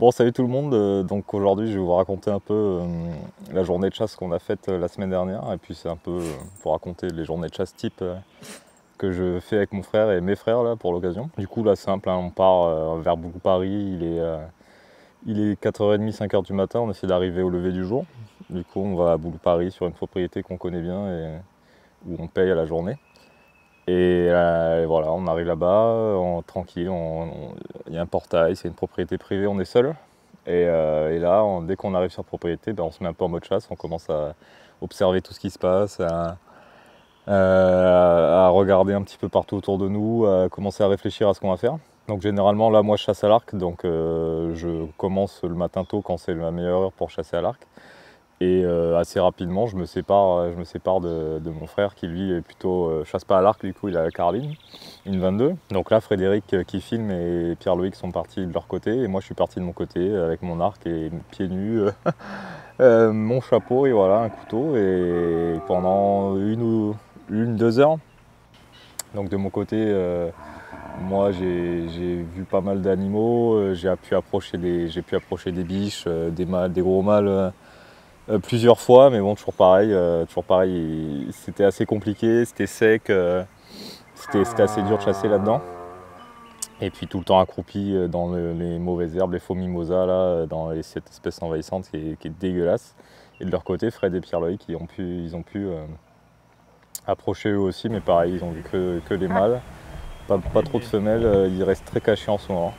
Bon, salut tout le monde. Donc aujourd'hui, je vais vous raconter un peu la journée de chasse qu'on a faite la semaine dernière. Et puis c'est un peu pour raconter les journées de chasse type que je fais avec mon frère et mes frères là pour l'occasion. Du coup, là, simple, hein, on part vers Boulou-Paris. Il est 4h30, 5h du matin. On essaie d'arriver au lever du jour. Du coup, on va à Boulou-Paris sur une propriété qu'on connaît bien et où on paye à la journée. Et voilà, on arrive là-bas, tranquille, il y a un portail, c'est une propriété privée, on est seul. Et là, dès qu'on arrive sur la propriété, on se met un peu en mode chasse, on commence à observer tout ce qui se passe, à regarder un petit peu partout autour de nous, à commencer à réfléchir à ce qu'on va faire. Donc généralement, là, moi, je chasse à l'arc, donc je commence le matin tôt quand c'est la meilleure heure pour chasser à l'arc. Et assez rapidement, je me sépare de mon frère qui lui est plutôt chasse pas à l'arc, du coup il a la carabine, une 22. Donc là, Frédéric qui filme et Pierre-Loïc sont partis de leur côté et moi je suis parti de mon côté avec mon arc et pieds nus, mon chapeau et voilà, un couteau. Et pendant deux heures, donc de mon côté, moi j'ai vu pas mal d'animaux, j'ai pu approcher des biches, des mâles, des gros mâles. Plusieurs fois, mais bon, toujours pareil, c'était assez compliqué, c'était sec, c'était assez dur de chasser là-dedans. Et puis tout le temps accroupi dans les mauvaises herbes, les faux mimosas, là, dans cette espèce envahissante qui est dégueulasse. Et de leur côté, Fred et Pierre-Loïc, ils ont pu approcher eux aussi, mais pareil, ils ont vu que les mâles, pas trop de femelles, ils restent très cachés en ce moment.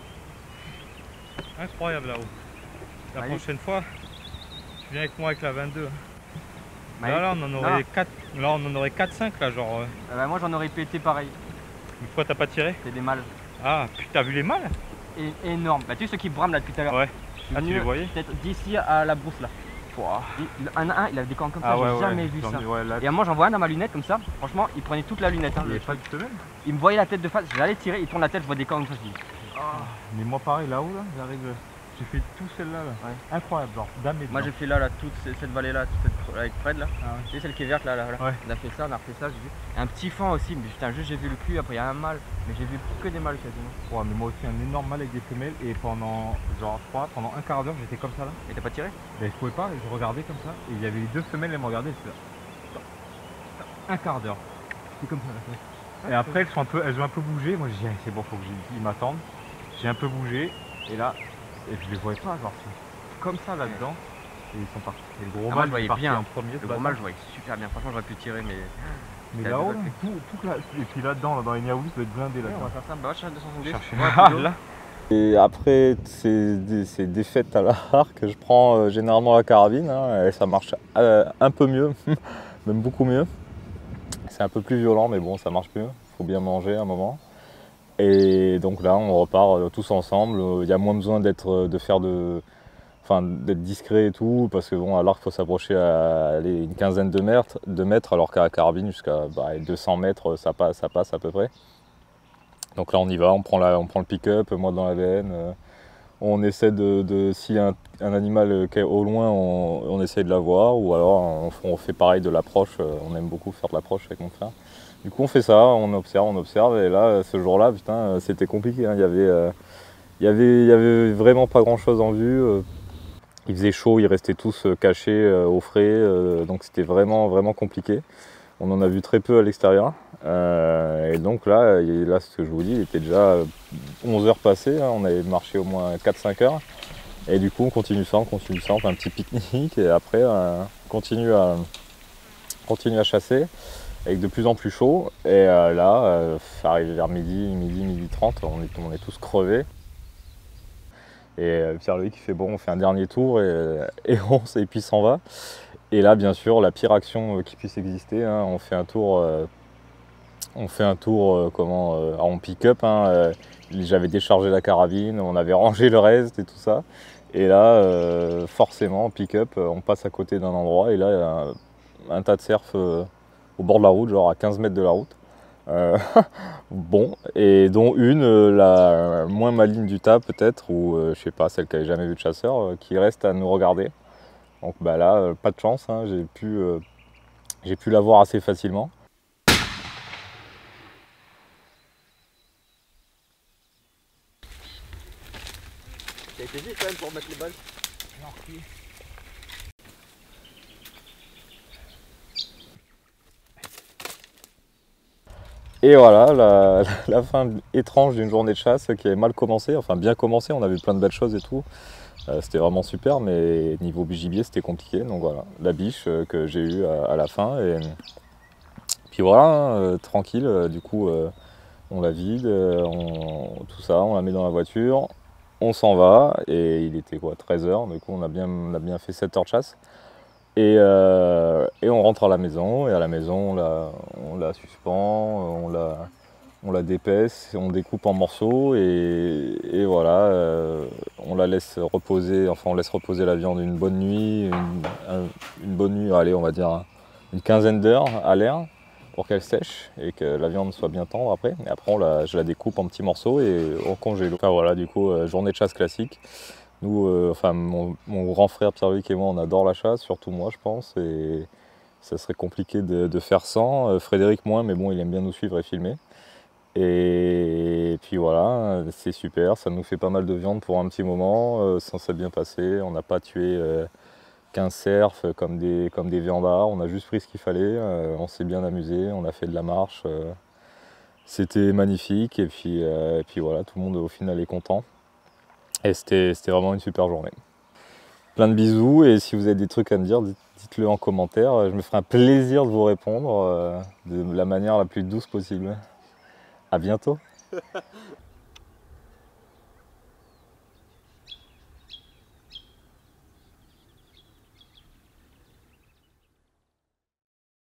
Incroyable là-haut. La prochaine fois, tu viens avec moi avec la 22. Là, on en aurait 4. Là, on en aurait 4-5 là, genre. Moi j'en aurais pété pareil. Mais pourquoi t'as pas tiré? C'est des mâles. Ah, putain, t'as vu les mâles? Énorme. Bah, tu sais ceux qui brament là depuis tout à l'heure. Ouais. Tu les voyais? Peut-être d'ici à la brousse là. Wow. Un à un, il avait des cornes comme ça, j'ai jamais vu ça. Et moi j'en vois un dans ma lunette comme ça, franchement il prenait toute la lunette. Hein, il n'y avait pas de femelle? Il me voyait la tête de face, j'allais tirer, il tourne la tête, je vois des cornes comme ça. Mais moi pareil là-haut, là, j'arrive. J'ai fait tout celle-là. Là. Ouais. Incroyable, genre dame et moi j'ai fait là, toute cette vallée là, avec Fred là. Ah, ouais. Tu sais celle qui est verte là. Ouais. On a fait ça, j'ai vu. Un petit fan aussi, mais putain juste j'ai vu le cul, après il y a un mâle, mais j'ai vu que des mâles quasiment. Ouais, mais moi aussi un énorme mâle avec des femelles et pendant pendant un quart d'heure j'étais comme ça là. Et t'as pas tiré? Mais je pouvais pas, je regardais comme ça et il y avait les deux femelles, elles me regardaient, un quart d'heure. C'est comme ça là. Et après elles ont un peu bougé, moi j'ai dit c'est bon, faut que ils m'attendent. J'ai un peu bougé et là. Et je les voyais pas, genre comme ça là-dedans. Et ils sont partis. Et le gros mâle, je voyais bien en premier. Le gros mâle, je voyais super bien. Franchement, j'aurais pu tirer, mais là-haut, et puis là-dedans, dans les niaoulis, ça doit être blindé là. On va faire ça. Bah, je cherche 270. Là. Et après ces défaites à l'arc, je prends généralement la carabine, hein, et ça marche un peu mieux, même beaucoup mieux. C'est un peu plus violent, mais bon, ça marche mieux. Il faut bien manger à un moment. Et donc là, on repart tous ensemble. Il y a moins besoin d'être discret et tout, parce que bon, à l'arc, il faut s'approcher à une quinzaine de mètres, alors qu'à la carabine, jusqu'à 200 mètres, ça passe à peu près. Donc là, on y va, on prend le pick-up, moi dans la veine. On essaie si un animal qui est au loin, on essaie de l'avoir, ou alors on fait pareil de l'approche. On aime beaucoup faire de l'approche avec mon frère. Du coup on fait ça, on observe, et là ce jour-là, putain, c'était compliqué, hein. Il y avait vraiment pas grand-chose en vue. Il faisait chaud, ils restaient tous cachés au frais, donc c'était vraiment, vraiment compliqué. On en a vu très peu à l'extérieur. Et donc là, ce que je vous dis, il était déjà 11 heures passées, hein. On avait marché au moins 4-5 heures. Et du coup on continue ça, on fait un petit pique-nique, et après on continue à chasser. Avec de plus en plus chaud, et là, arrivé vers midi 30, on est tous crevés. Et Pierre-Loïc fait bon, on fait un dernier tour et puis s'en va. Et là, bien sûr, la pire action qui puisse exister, hein, on fait un tour en pick-up. Hein, j'avais déchargé la carabine, on avait rangé le reste et tout ça. Et là, forcément, en pick-up, on passe à côté d'un endroit, et là, il y a un tas de cerfs au bord de la route, genre à 15 mètres de la route. Bon, et dont une, la moins maligne du tas peut-être, ou je sais pas, celle qui n'avait jamais vu de chasseur, qui reste à nous regarder. Donc bah là, pas de chance, hein, j'ai pu la voir assez facilement. T'as été vite quand même pour mettre les balles. Merci. Et voilà, la fin étrange d'une journée de chasse qui avait mal commencé, enfin bien commencé, on a vu plein de belles choses et tout. C'était vraiment super, mais niveau gibier c'était compliqué. Donc voilà, la biche que j'ai eue à la fin. Et puis voilà, tranquille, du coup on la vide, tout ça, on la met dans la voiture, on s'en va. Et il était quoi, 13h, du coup on a bien fait 7 heures de chasse. Et on rentre à la maison, et à la maison on la suspend, on la dépaisse, on découpe en morceaux, et voilà, on la laisse reposer, enfin on laisse reposer la viande une bonne nuit, une bonne nuit, allez on va dire une quinzaine d'heures à l'air pour qu'elle sèche et que la viande soit bien tendre après. Et après je la découpe en petits morceaux et au congélo. Enfin voilà, du coup journée de chasse classique. Nous, enfin mon grand frère Pierre-Luc et moi, on adore la chasse, surtout moi je pense, et ça serait compliqué de faire sans. Frédéric moins, mais bon, il aime bien nous suivre et filmer. Et puis voilà, c'est super, ça nous fait pas mal de viande pour un petit moment, ça s'est bien passé, on n'a pas tué 15 cerfs comme des viandards, on a juste pris ce qu'il fallait, on s'est bien amusé, on a fait de la marche, c'était magnifique, et puis voilà, tout le monde au final est content. Et c'était vraiment une super journée. Plein de bisous, et si vous avez des trucs à me dire, dites-le en commentaire. Je me ferai un plaisir de vous répondre de la manière la plus douce possible. À bientôt.